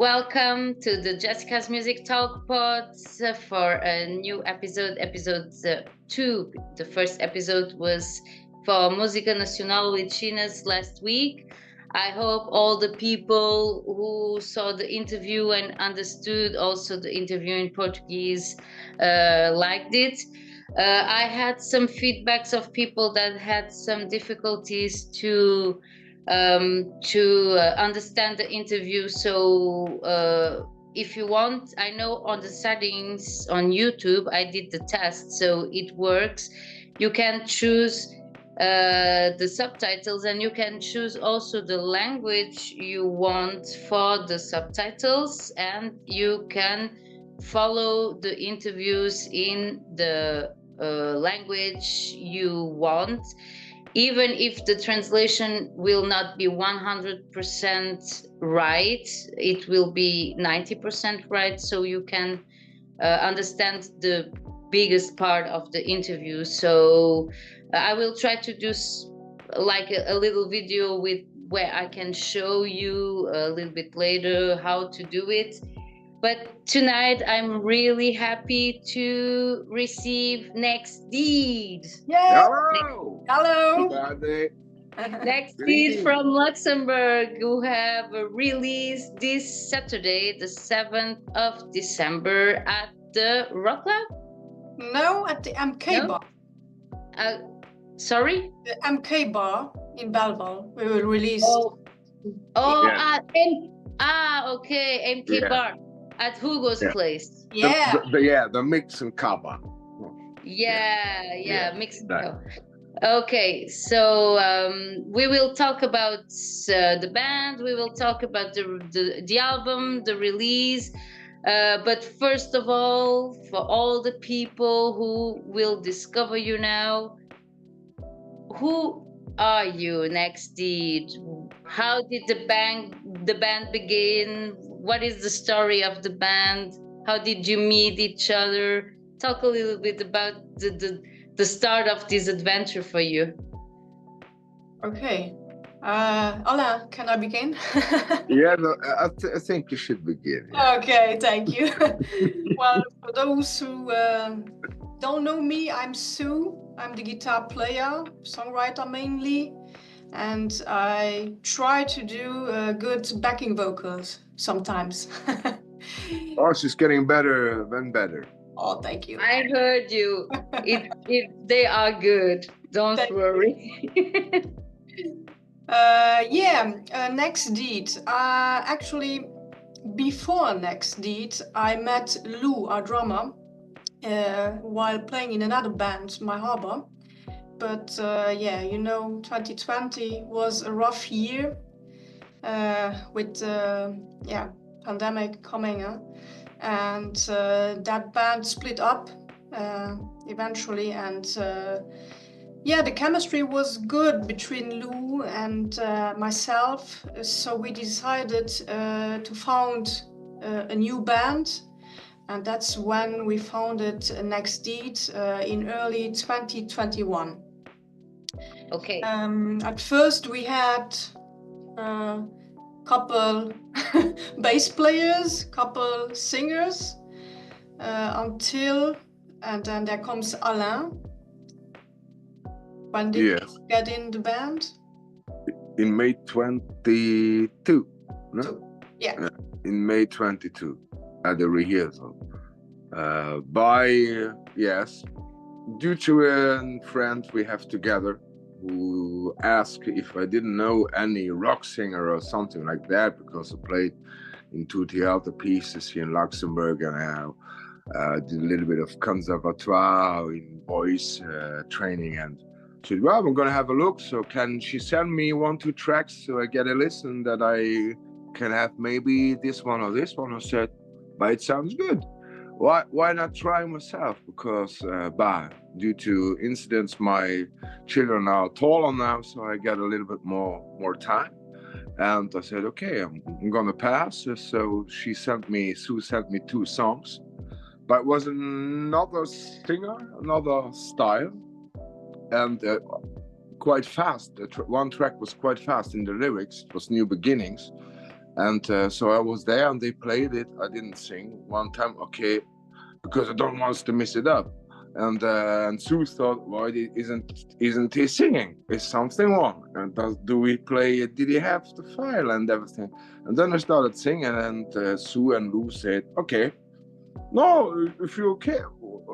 welcome to the Jessica's Music Talk Pod for a new episode 2. The first episode was for Música Nacional with Chinas last week. I hope all the people who saw the interview and understood also the interview in Portuguese liked it. I had some feedbacks of people that had some difficulties to understand the interview. So if you want, I know on the settings on YouTube, I did the test, so it works. You can choose the subtitles, and you can choose also the language you want for the subtitles, and you can follow the interviews in the language you want, even if the translation will not be 100% right. It will be 90% right, so you can understand the biggest part of the interview. So I will try to do like a little video with where I can show you a little bit later how to do it. But tonight I'm really happy to receive Next Deed. Yeah. Hello. Hello. Next Deed from Luxembourg, who have a release this Saturday, the 7th of December at the Rock Club? No, at the MK bar. Sorry? The MK bar in Belleville. We will release. Okay, MK bar at Hugo's place. Yeah. The Mix and Kaba. Mix and Kaba. Okay, so we will talk about the band. We will talk about the album, the release. But first of all, for all the people who will discover you now, who are you, Next Deed? How did the band begin? What is the story of the band? How did you meet each other? Talk a little bit about the start of this adventure for you. Okay. Alain, can I begin? I think you should begin. Okay, thank you. Well, for those who don't know me, I'm Sue. I'm the guitar player, songwriter mainly, and I try to do good backing vocals sometimes. Oh, she's getting better and better. Oh, thank you. I heard you. They are good. Don't worry. Next Deed. Actually, before Next Deed, I met Lou, our drummer, while playing in another band, My Harbor. But 2020 was a rough year with pandemic coming, and that band split up eventually, and the chemistry was good between Lou and myself, so we decided to found a new band, and that's when we founded Next Deed in early 2021. Okay. At first we had a couple bass players, couple singers, and then there comes Alain. When did you get in the band? In May 22. No? Yeah. In May 22 at the rehearsal. Due to a friend we have together who asked if I didn't know any rock singer or something like that, because I played in two theater pieces here in Luxembourg, and I did a little bit of conservatoire in voice training, and she said, well, I'm going to have a look, so can she send me 1-2 tracks so I get a listen that I can have maybe this one or this one? I said, but it sounds good. Why not try myself? Because due to incidents, my children are taller now, so I get a little bit more time. And I said, okay, I'm gonna pass. So Sue sent me 2 songs, but it was another singer, another style, and quite fast. One track was quite fast in the lyrics. It was New Beginnings. And so I was there, and they played it. I didn't sing one time, okay, because I don't want to mess it up. And Sue thought, why isn't he singing? Is something wrong? And do we play? Did he have the file and everything? And then I started singing, and Sue and Lou said, okay, no, if you're okay,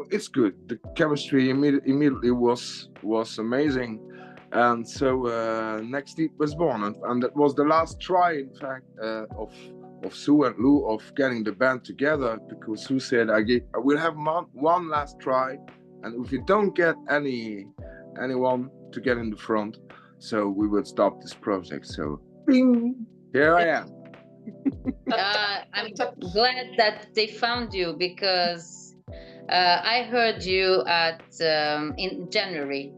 it's good. The chemistry immediately was amazing. And so next EP was born, and that was the last try, in fact, of Sue and Lou of getting the band together, because Sue said, I will have one last try, and if you don't get anyone to get in the front, so we will stop this project. So bing, here I am. I'm glad that they found you, because I heard you at in January.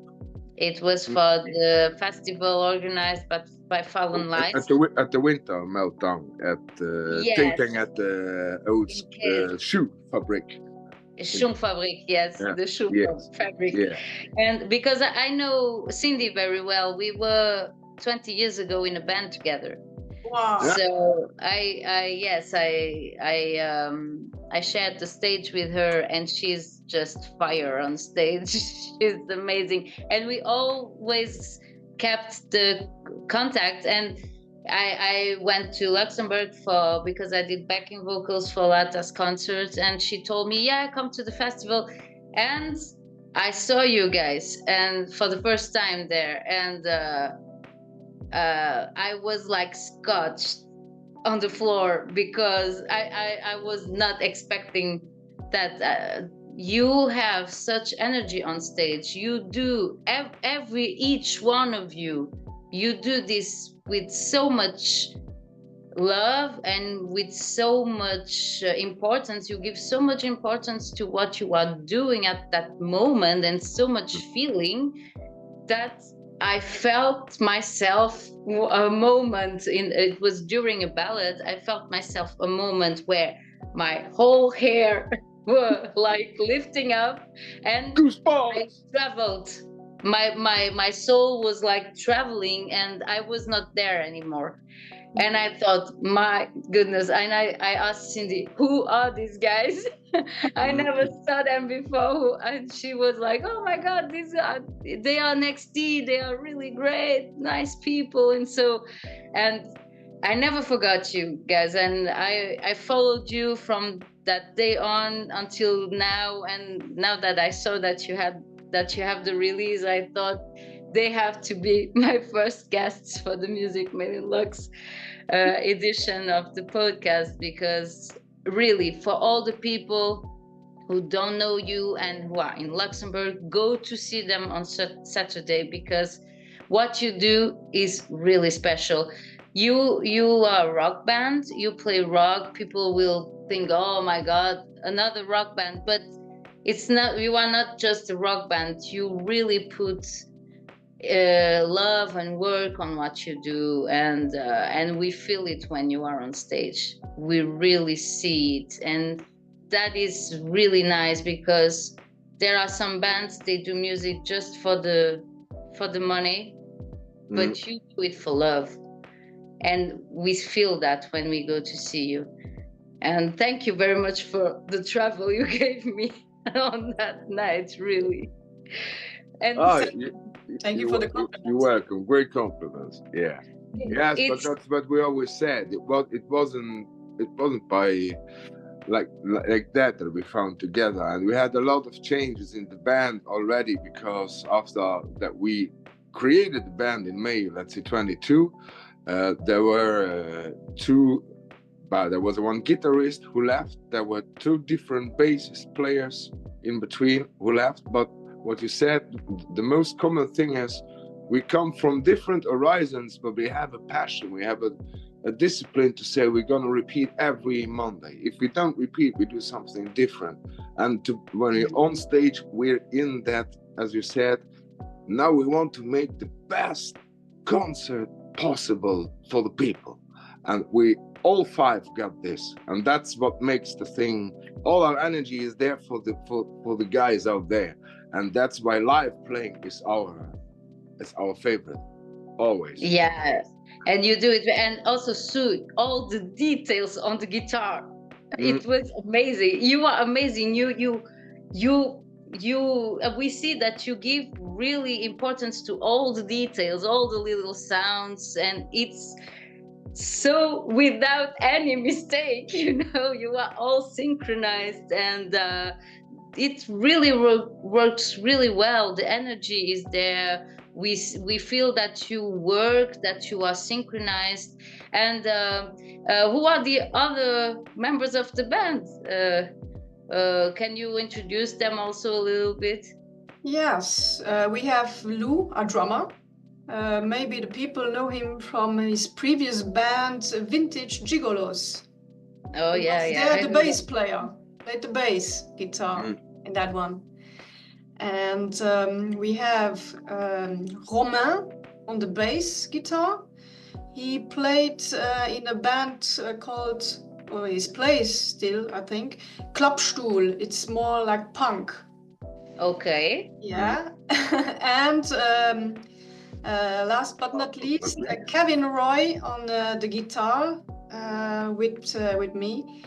It was for the festival organized by Fallen Lights. At the winter meltdown taping at the old shoe fabric. Shoe fabric, yes, the shoe fabric. Yeah. And because I know Cindy very well, we were 20 years ago in a band together. Wow. So I shared the stage with her, and she's just fire on stage. She's amazing, and we always kept the contact. And I went to Luxembourg because I did backing vocals for Lata's concerts, and she told me, yeah, come to the festival. And I saw you guys, and for the first time there, and I was like scotched on the floor, because I was not expecting that. You have such energy on stage. You do each one of you do this with so much love and with so much importance. You give so much importance to what you are doing at that moment, and so much feeling, that I felt myself a moment it was during a ballad. I felt myself a moment where my whole hair were like lifting up, and I traveled. My soul was like traveling, and I was not there anymore. And I thought, my goodness, and I asked Cindy, who are these guys? I never saw them before. And she was like, oh my God, they are next D, they are really great, nice people. And I never forgot you guys. And I followed you from that day on until now. And now that I saw that you have the release, I thought they have to be my first guests for the Music Made in Lux edition of the podcast, because really, for all the people who don't know you and who are in Luxembourg, go to see them on Saturday, because what you do is really special. You are a rock band, you play rock. People will think, oh my God, another rock band, but it's not. You are not just a rock band. You really put love and work on what you do, and we feel it when you are on stage. We really see it, and that is really nice, because there are some bands, they do music just for the money, but you do it for love, and we feel that when we go to see you. And thank you very much for the travel you gave me on that night, really. And thank you for the compliment. You're welcome. Great compliments. Yeah. Yes, but that's what we always said. It wasn't by like that we found together, and we had a lot of changes in the band already, because after that we created the band in May, let's say 22. There were there was one guitarist who left. There were two different bass players in between who left, but what you said, the most common thing is we come from different horizons, but we have a passion, we have a discipline to say we're going to repeat every Monday. If we don't repeat, we do something different. And when we're on stage, we're in that, as you said, now we want to make the best concert possible for the people. And we all five got this, and that's what makes the thing. All our energy is there for the guys out there, and that's why live playing is our favorite, always. Yeah, And you do it, and also Sue, all the details on the guitar. It was amazing. You are amazing. We see that you give really importance to all the details, all the little sounds, and it's so without any mistake. You are all synchronized, and it really works really well. The energy is there. We feel that you work, that you are synchronized. And who are the other members of the band? Can you introduce them also a little bit? Yes, we have Lou, our drummer. Maybe the people know him from his previous band, Vintage Gigolos. Oh, yeah, yeah. They're the bass player, played the bass guitar in that one. And we have Romain on the bass guitar. He played in a band called, or he plays still, I think, Klappstuhl. It's more like punk. Okay. Yeah. And last but not least, Kevin Roy on the guitar with me.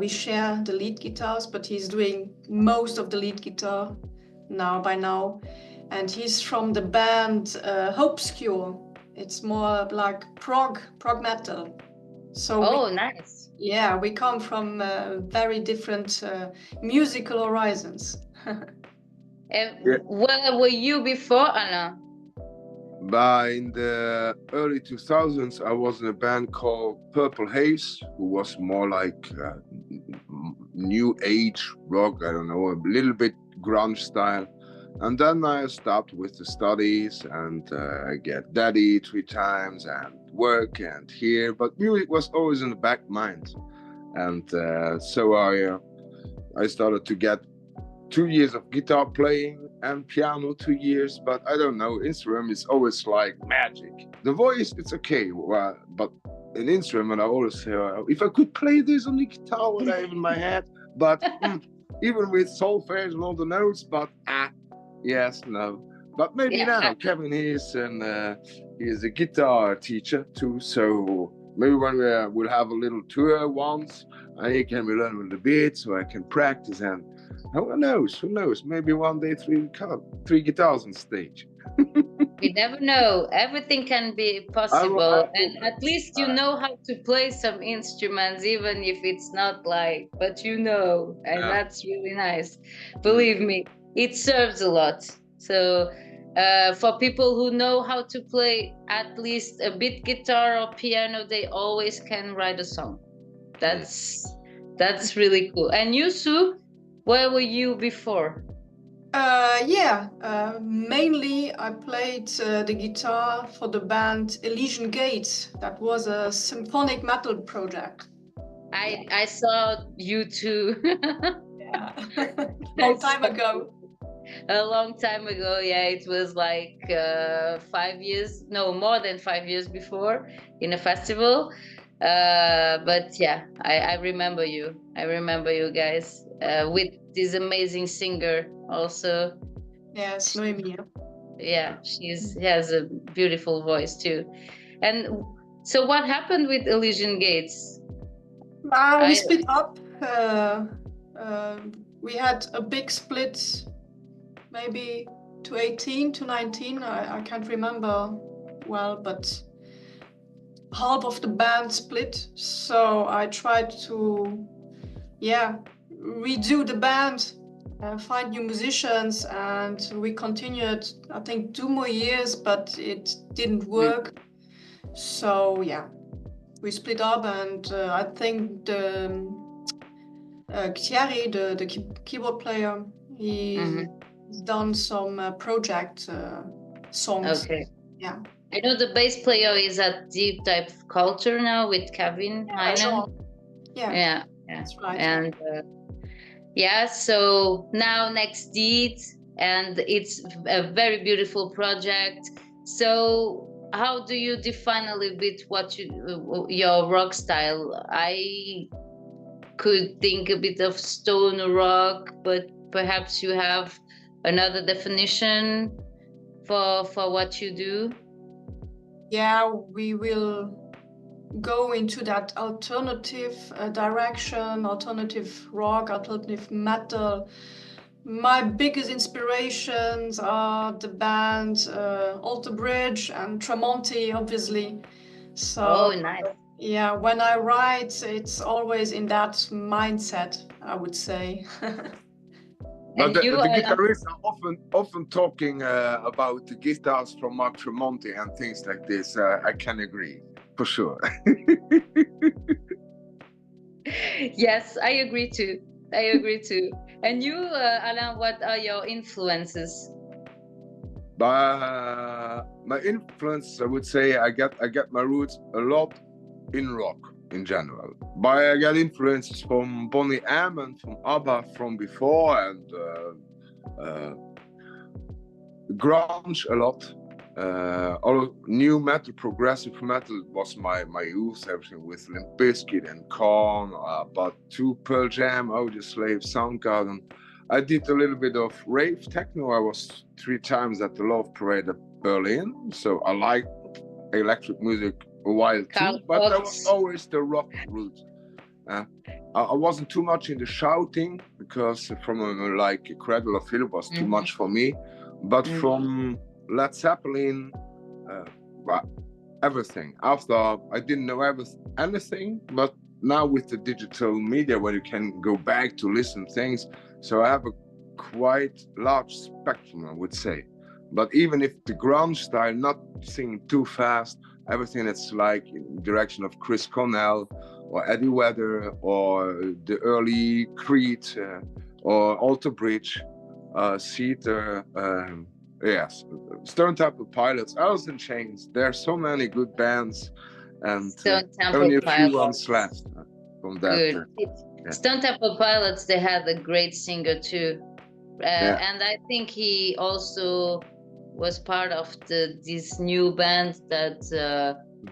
We share the lead guitars, but he's doing most of the lead guitar by now. And he's from the band Hopescure. It's more like prog metal. So nice. Yeah, we come from very different musical horizons. Where were you before, Alain? In the early 2000s, I was in a band called Purple Haze, who was more like new age rock, I don't know, a little bit grunge style. And then I stopped with the studies, and I get daddy 3 times and work and here, but music was always in the back mind. And so I started to get 2 years of guitar playing and piano 2 years, but I don't know, instrument is always like magic. The voice, it's okay, but an instrument, I always say, if I could play this on the guitar, what I have in my head, but even with solfege and all the notes, but yes, no. But maybe now, Kevin, he is a guitar teacher too, so maybe when we'll have a little tour once, and he can learn a little bit, so I can practice, and who knows, maybe one day 3 guitars on stage. You never know, everything can be possible, and at least you know how to play some instruments, even if it's not like, but and that's really nice. Believe me, it serves a lot. So for people who know how to play at least a bit guitar or piano, they always can write a song. That's really cool. And you, Sue, where were you before? Mainly I played the guitar for the band Elysian Gate. That was a symphonic metal project. I saw you too. Long time ago. A long time ago, it was like 5 years, no, more than 5 years before, in a festival. But I remember you. I remember you guys with this amazing singer also. Yes, Noemi. Yeah, she has a beautiful voice too. And so what happened with Elysian Gates? We split up. We had a big split, maybe 2018 to 19. I can't remember well, but half of the band split. So I tried to, redo the band, find new musicians, and we continued, I think, 2 more years, but it didn't work. So we split up, and I think the Thierry, the keyboard player, he's done some project songs. Okay. Yeah. I know the bass player is at Deep Type Culture now with Kevin Heinen. Yeah, that's right. And so now Next Deed, and it's a very beautiful project. So how do you define a little bit what your rock style? I could think a bit of stone rock, but perhaps you have another definition for what you do. yeah, we will go into that alternative direction, alternative rock, alternative metal. My biggest inspirations are the band Alter Bridge and Tremonti, obviously. So Oh, nice. yeah, when I write, it's always in that mindset, I would say. But And the you, guitarists are often talking about the guitars from Mark Tremonti and things like this. I can agree, for sure. yes, I agree too. I agree too. And you, Alain, what are your influences? My influence, I would say, I get my roots a lot in rock in general. But I get influences from Bonnie M and from ABBA from before, and grunge a lot. All new metal, progressive metal was my youth. Everything with Limp Bizkit and Korn, but to Pearl Jam, Audioslave, Soundgarden. I did a little bit of rave techno. I was 3 times at the Love Parade at Berlin, so I liked electric music a while too. But there was always the rock route. I wasn't too much in the shouting because from like Cradle of Filth was too much for me. But from Led Zeppelin, everything. After I didn't know anything, but now with the digital media where you can go back to listen things, so I have a quite large spectrum, I would say. But even if the grunge style, not singing too fast, everything that's like in the direction of Chris Cornell or Eddie Vedder or the early Creed or Alter Bridge, Cedar, yes, Stone Temple Pilots, Alice in Chains. There are so many good bands, and only a few ones left from that. Good. Stone Temple Pilots, they had a great singer too, and I think he also was part of this new band that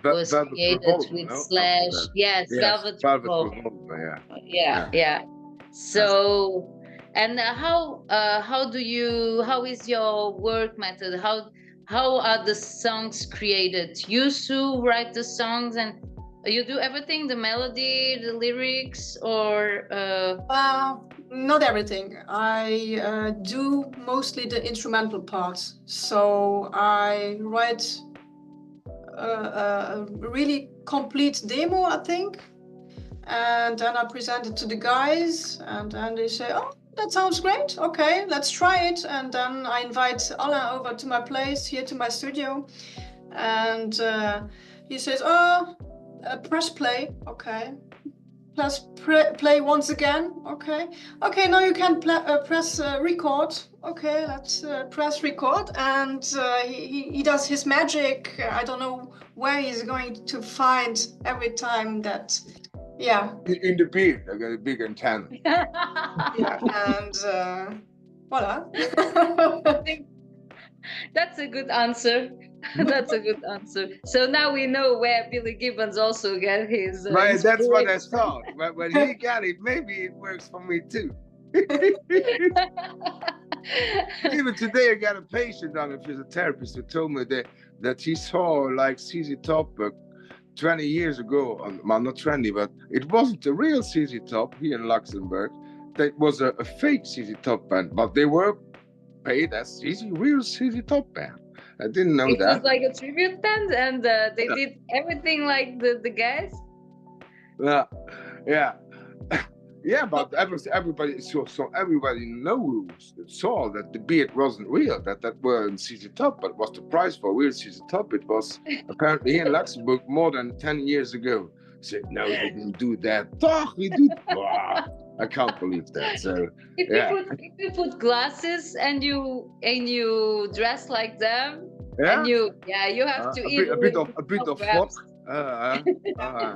was created with Slash. Yes, Velvet Revolver. Yeah. So. And how is your work method? How are the songs created? You write the songs and you do everything, the melody, the lyrics, or not everything. I do mostly the instrumental parts. So I write a really complete demo, I think, and then I present it to the guys, and then they say, "Oh, that sounds great. Okay, let's try it." And then I invite Alain over to my place, here to my studio. And he says, "Oh, press play." Okay. Play once again. Okay. Okay, now you can press record. Okay, let's press record. And he does his magic. I don't know where he's going to find every time that... Yeah. In the beard, I got a big antenna. Yeah, and voila. That's a good answer. That's a good answer. So now we know where Billy Gibbons also got his. Right, that's what I thought. But when he got it, maybe it works for me too. Even today, I got a patient, I'm a physiotherapist, who told me that he saw like ZZ Top 20 years ago, well, not 20, but it wasn't a real ZZ Top here in Luxembourg. That was a fake ZZ Top band, but they were paid as real ZZ Top band. I didn't know that. It was like a tribute band, and they did everything like the guys. Yeah, but everybody saw that the beard wasn't real, that weren't ZZ Top, but was the price for real ZZ Top. It was apparently here in Luxembourg more than 10 years ago. I said, no, they didn't do that. We do. I can't believe that. So if you put glasses and you dress like them, and you have to eat a bit of fog.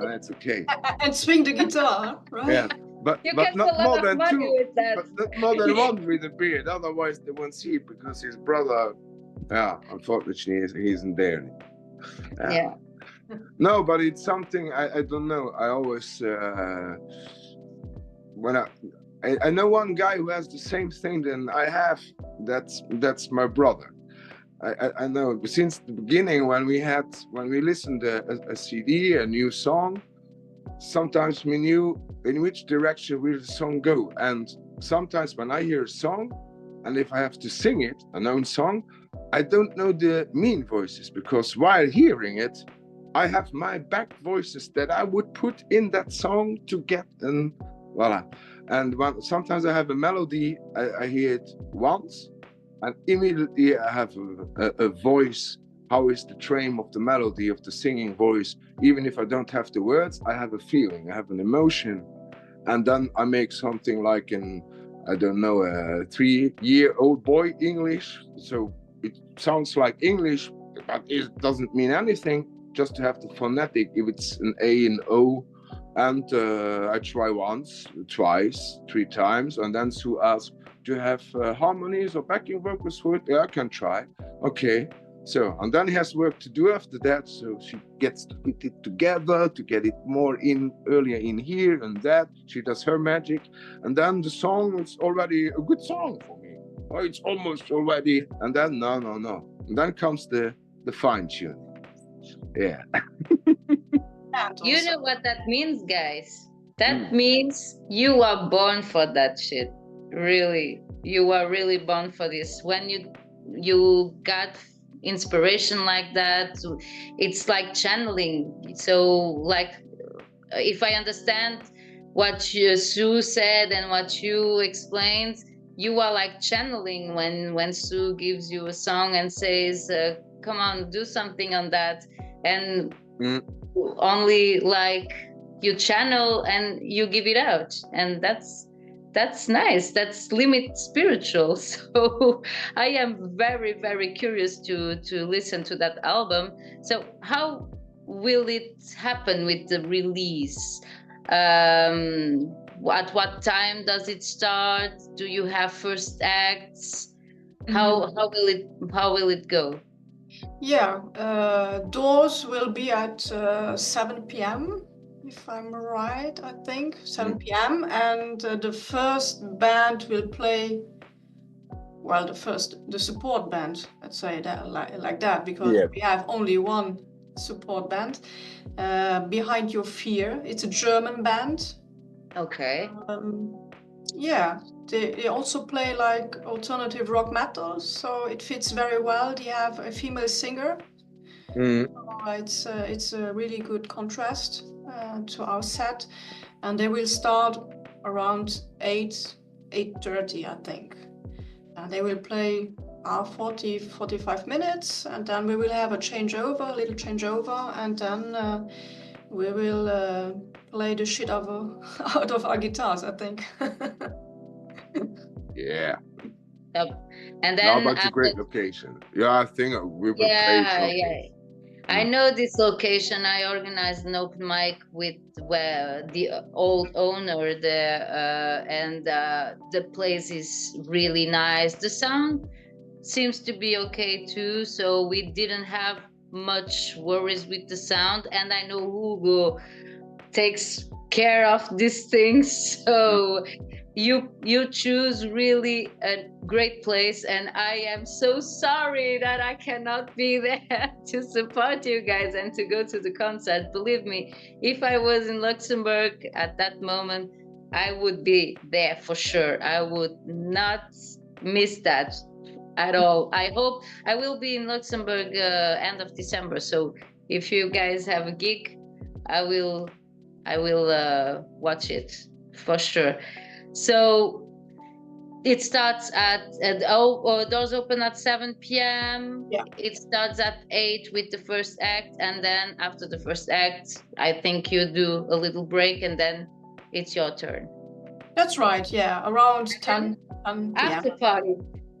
That's okay. And swing the guitar, right? Yeah. But not more than two. But not more than one with a beard. Otherwise, they won't see it because his brother. Unfortunately, he isn't there. Yeah. No, but it's something I don't know. I always when I know one guy who has the same thing than I have. That's my brother. I know since the beginning when we listened to a CD, a new song, sometimes we knew in which direction will the song go. And sometimes when I hear a song, and if I have to sing it, a known song, I don't know the mean voices, because while hearing it, I have my back voices that I would put in that song to get and voila. And sometimes I have a melody, I hear it once, and immediately I have a voice. How is the train of the melody of the singing voice? Even if I don't have the words, I have a feeling, I have an emotion. And then I make something like a 3-year-old boy English. So it sounds like English, but it doesn't mean anything. Just to have the phonetic, if it's an A and O. And I try once, twice, 3 times. And then Sue asks, do you have harmonies or backing vocals for it? Yeah, I can try. Okay. So, and then he has work to do after that. So she gets to put it together to get it more in earlier in here and that. She does her magic. And then the song is already a good song for me. Oh, it's almost already. And then, no. And then comes the fine tuning. Yeah. You know what that means, guys? That means you are born for that shit. Really. You are really born for this. When you got inspiration like that, it's like channeling. So like, if I understand what Sue said and what you explained, you are like channeling when Sue gives you a song and says, come on, do something on that. And only like you channel and you give it out. And that's nice. That's limit spiritual. So I am very, very curious to listen to that album. So how will it happen with the release? At what time does it start? Do you have first acts? How will it go? Yeah, doors will be at 7 p.m. if I'm right, I think 7 p.m. And the first band will play, well, the support band, let's say that like that, because we have only one support band, Behind Your Fear. It's a German band. Okay. Yeah, they also play like alternative rock metal, so it fits very well. They have a female singer. So it's a really good contrast to our set, and they will start around 8:30, I think. And they will play 45 minutes, and then we will have a little changeover, and then we will play the shit out of our guitars, I think. Yeah. Yep. And then but it's a great location. Yeah, I think we will play something. Yeah. I know this location. I organized an open mic with the old owner there, and the place is really nice. The sound seems to be okay too, so we didn't have much worries with the sound. And I know Hugo takes care of these things, so you choose really a great place, and I am so sorry that I cannot be there to support you guys and to go to the concert. Believe me, if I was in Luxembourg at that moment, I would be there for sure. I would not miss that at all. I hope I will be in Luxembourg end of December, so if you guys have a gig, I will watch it for sure. So it starts at doors open at 7 p.m. Yeah. It starts at 8 with the first act, and then after the first act, I think you do a little break, and then it's your turn. That's right. Yeah, around 10 p.m. After party.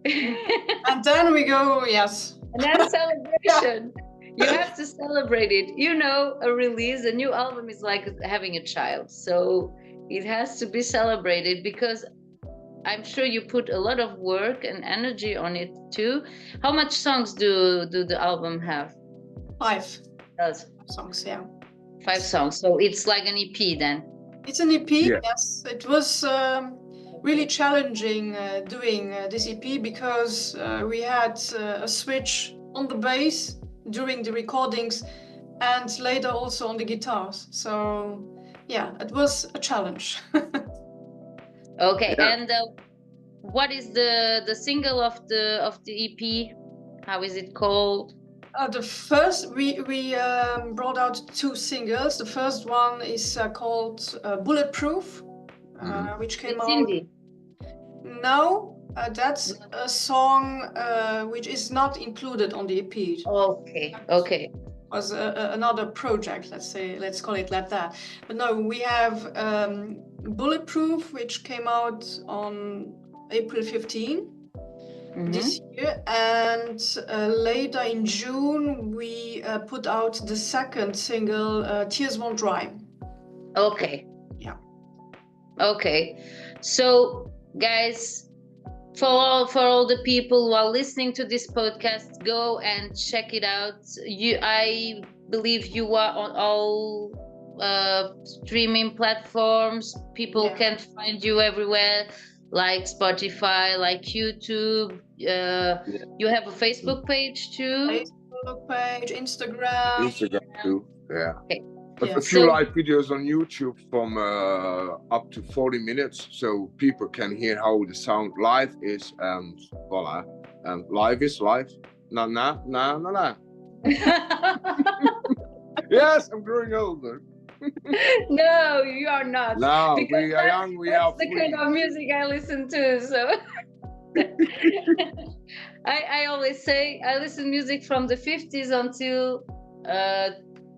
And then we go, yes. And then celebration. You have to celebrate it. You know, a release, a new album is like having a child. So it has to be celebrated, because I'm sure you put a lot of work and energy on it too. How much songs do the album have? 5 Does 5 songs, yeah. 5 songs. So it's like an EP then. It's an EP, yes. It was really challenging doing this EP because we had a switch on the bass during the recordings and later also on the guitars. So yeah, it was a challenge. Okay, Yeah. and what is the single of the EP? How is it called? The first, we brought out 2 singles. The first one is called Bulletproof, which came It's out. indie. No, that's a song which is not included on the EP. Okay, okay. Was another project, let's call it like that. But no, we have Bulletproof, which came out on April 15 this year, and later in June we put out the second single, Tears Won't Dry. Okay. Yeah. Okay. So, guys, for all the people who are listening to this podcast, go and check it out. I believe you are on all streaming platforms. People can find you everywhere, like Spotify, like YouTube. You have a Facebook page too. Facebook page, Instagram too. Yeah. Okay. But a few live videos on YouTube from up to 40 minutes, so people can hear how the sound live is, and voila. And live is live. Na na na na na. Yes, I'm growing older. No, you are not. No, because we are young. We are the kind of music I listen to. So I always say I listen music from the 50s until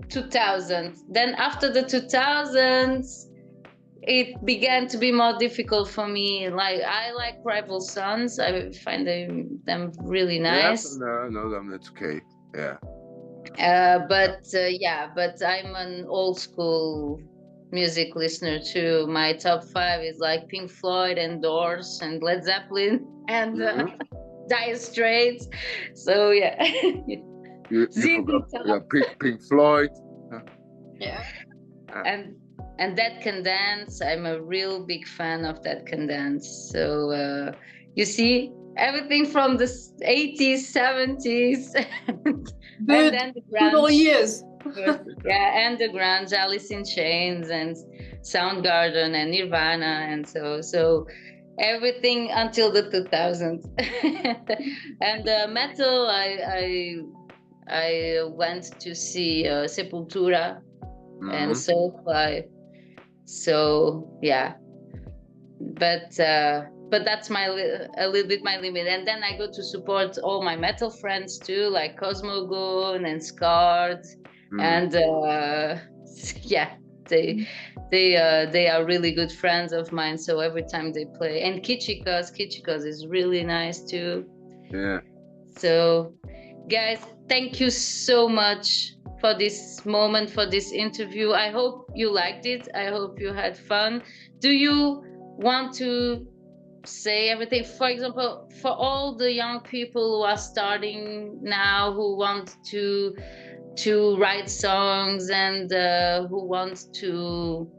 2000. Then after the 2000s, it began to be more difficult for me. Like I like Rival Sons. I find them really nice. Yeah, no, that's okay. Yeah. But I'm an old school music listener too. My top 5 is like Pink Floyd and Doors and Led Zeppelin and Dire Straits. So yeah. You forgot Pink Floyd. Yeah. And Dead Can Dance. I'm a real big fan of Dead Can Dance. So you see, everything from the 80s, 70s, and then the grunge. Good old years. Yeah, and the grunge, Alice in Chains and Soundgarden and Nirvana, and so everything until the 2000s. And metal, I went to see Sepultura and Soulfly. So yeah, but that's a little bit my limit. And then I go to support all my metal friends too, like Cosmogon and Scarred, and yeah, they are really good friends of mine. So every time they play, and Kitschikos is really nice too. Yeah. So, guys, thank you so much for this moment, for this interview. I hope you liked it. I hope you had fun. Do you want to say everything? For example, for all the young people who are starting now, who want to write songs and who want to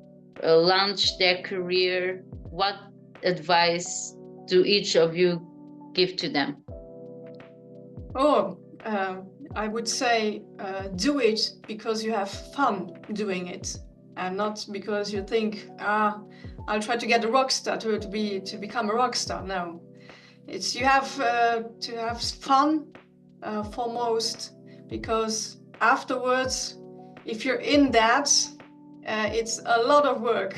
launch their career, what advice do each of you give to them? I would say do it because you have fun doing it, and not because you think, I'll try to get a rock star to become a rock star. No, it's you have to have fun foremost, because afterwards, if you're in that, it's a lot of work.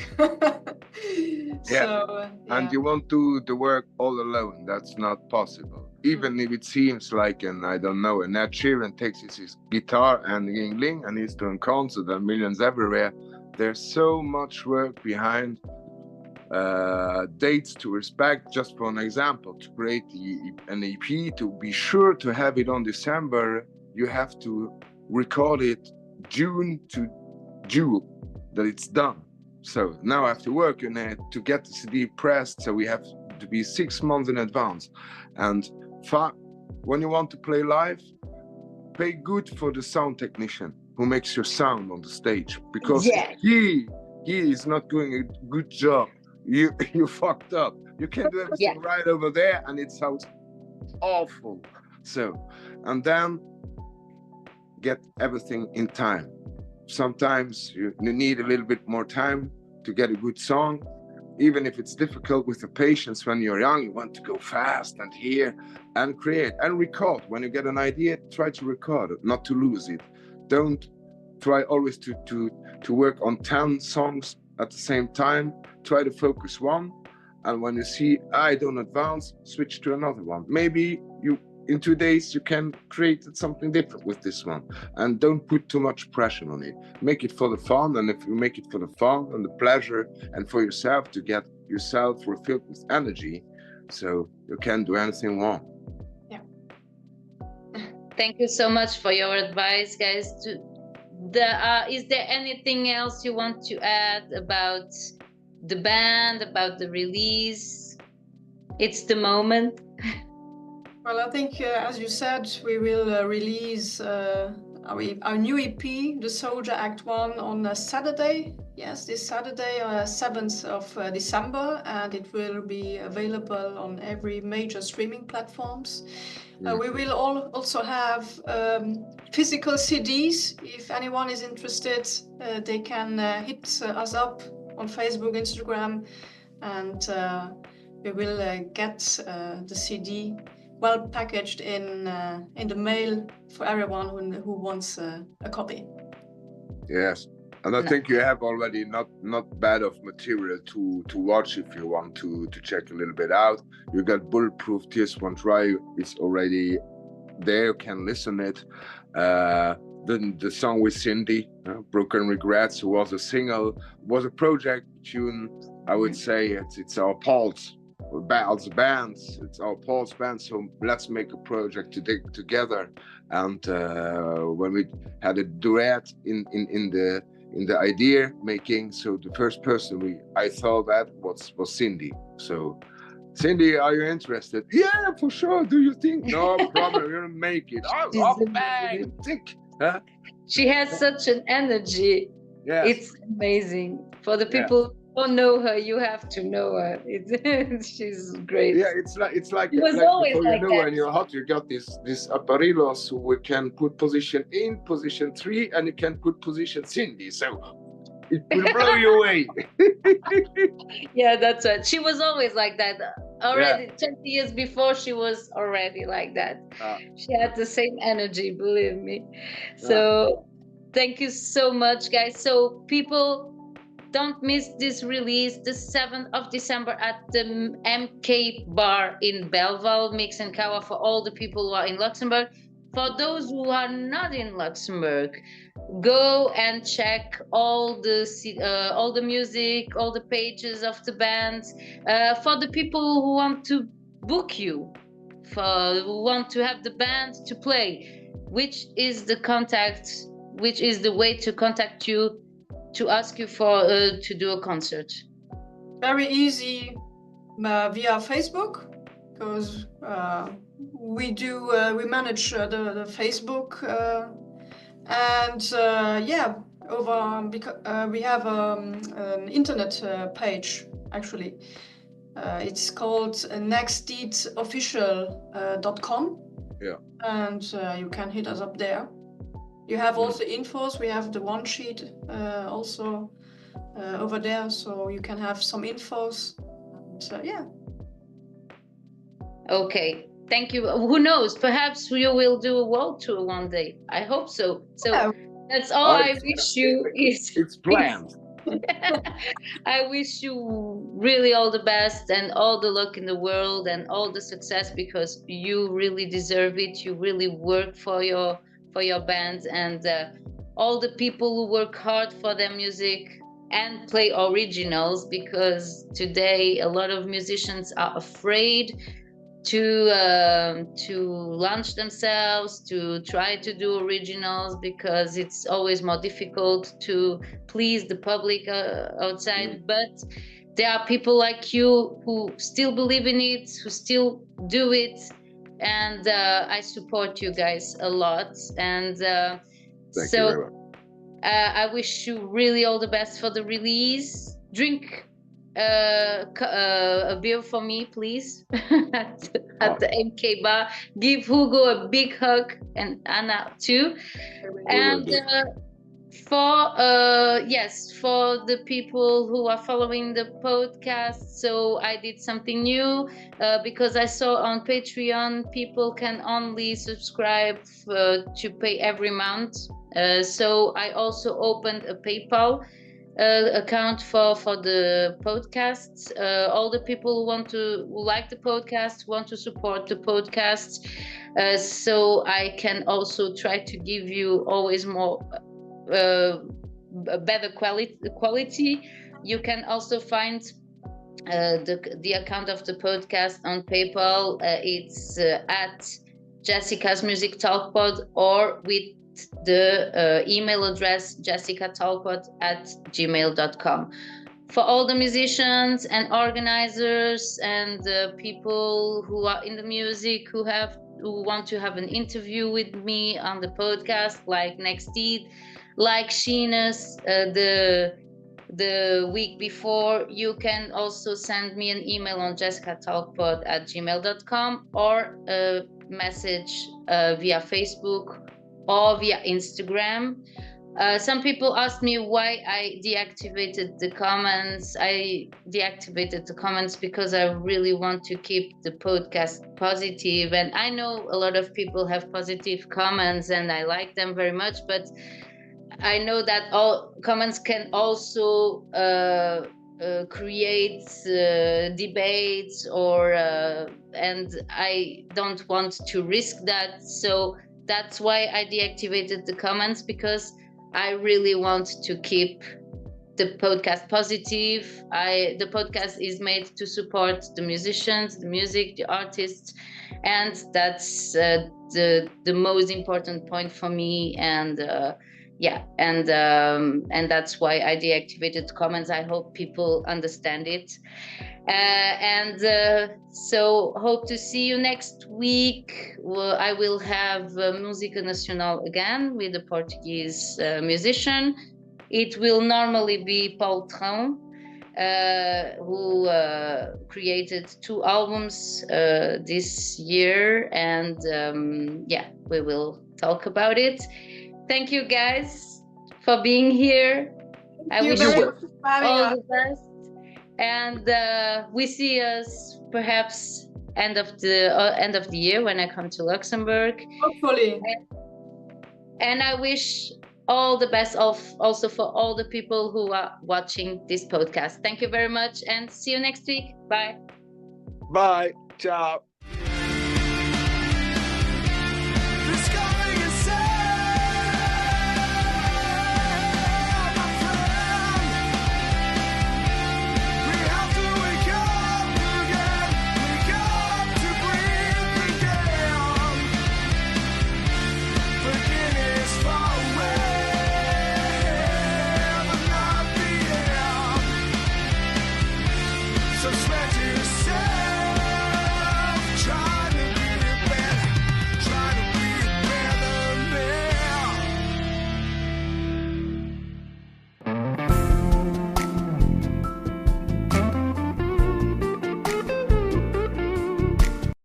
So, and you won't do the work all alone. That's not possible. Even if it seems like, and I don't know, and Ed Sheeran takes his guitar and yingling and he's doing concerts and millions everywhere. There's so much work behind dates to respect. Just for an example, to create an EP, to be sure to have it on December, you have to record it June to June, that it's done. So now I have to work on it to get the CD pressed. So we have to be 6 months in advance. And when you want to play live, pay good for the sound technician who makes your sound on the stage, because he is not doing a good job. You fucked up. You can do everything right over there, and it sounds awful. So, and then get everything in time. Sometimes you need a little bit more time to get a good song, even if it's difficult with the patience. When you're young, you want to go fast and hear and create and record. When you get an idea, try to record it, not to lose it. Don't try always to work on 10 songs at the same time. Try to focus one, and when you see I don't advance, switch to another one. Maybe in 2 days you can create something different with this one, and don't put too much pressure on it. Make it for the fun, and if you make it for the fun and the pleasure and for yourself, to get yourself refilled with energy, so you can't do anything wrong. Thank you so much for your advice, guys. Is there anything else you want to add about the band, about the release? It's the moment. Well, I think, as you said, we will release our new EP, The Soldier Act 1, on Saturday. Yes, this Saturday, 7th of December, and it will be available on every major streaming platforms. We will also have physical CDs. If anyone is interested, they can hit us up on Facebook, Instagram, and we will get the CD well packaged in the mail for everyone who wants a copy. Yes, and I think you have already not bad of material to watch if you want to check a little bit out. You got Bulletproof Tears Won't Dry. It's already there. You can listen it. The song with Cindy, Broken Regrets, was a single, was a project tune. I would say it's our Paul's bands. It's our Paul's band. So let's make a project together. And when we had a duet in the idea making, so the first person I thought that was Cindy. So, Cindy, are you interested? Yeah, for sure. Do you think? No problem. We're gonna make it. Oh, bang! Tick. Huh? She has such an energy. Yes. It's amazing. For the people who don't know her, you have to know her. She's great. Yeah, it's like She was always before like you know that. when you're hot, you got this apparillos who we can put position in, position 3, and you can put position Cindy. So it will blow you away. Yeah, that's right. She was always like that. Already 20 years before, she was already like that. She had the same energy, believe me. So thank you so much, guys. So people, don't miss this release, the 7th of December at the MK Bar in Belval, Mix and Kawa, for all the people who are in Luxembourg. For those who are not in Luxembourg, go and check all the music, all the pages of the band. For the people who want to book you, who want to have the band to play, which is the way to contact you to ask you for to do a concert? Very easy via Facebook, because we manage the Facebook, and we have an internet page actually. It's called nextdeedofficial.com. And you can hit us up there. You have also infos. We have the one sheet also over there, so you can have some infos. And, Okay, thank you. Who knows? Perhaps you will do a world tour one day. I hope so. So that's all I wish you. It's planned. I wish you really all the best and all the luck in the world and all the success, because you really deserve it. You really work for your bands, and all the people who work hard for their music and play originals, because today a lot of musicians are afraid to launch themselves, to try to do originals, because it's always more difficult to please the public outside. But there are people like you who still believe in it, who still do it, and I support you guys a lot. And Thank you very much. I wish you really all the best for the release. Drink a beer for me, please, at the MK bar. Give Hugo a big hug and Anna too. And for the people who are following the podcast, so I did something new because I saw on Patreon people can only subscribe to pay every month. So I also opened a PayPal account for the podcasts. All the people who like the podcast, want to support the podcast, so I can also try to give you always more better quality. You can also find the account of the podcast on PayPal. It's at jessicasmusictalkpod, or with the email address jessicatalkpod@gmail.com. For all the musicians and organizers and people who are in the music who want to have an interview with me on the podcast, like Nexteed, like Sheenus, the week before, you can also send me an email on jessicatalkpod@gmail.com, or a message via Facebook or via Instagram. Some people asked me why I deactivated the comments. I deactivated the comments because I really want to keep the podcast positive. And I know a lot of people have positive comments and I like them very much, but I know that all comments can also create debates, and I don't want to risk that. So that's why I deactivated the comments, because I really want to keep the podcast positive. The podcast is made to support the musicians, the music, the artists, and that's the most important point for me. And and that's why I deactivated comments. I hope people understand it. So hope to see you next week. I will have Música Nacional again with a Portuguese musician. It will normally be Paul Tron, who created 2 albums this year, and we will talk about it. Thank you guys for being here. I wish you all the best. And we see us perhaps end of the year when I come to Luxembourg. Hopefully. And I wish all the best also for all the people who are watching this podcast. Thank you very much, and see you next week. Bye. Bye. Ciao.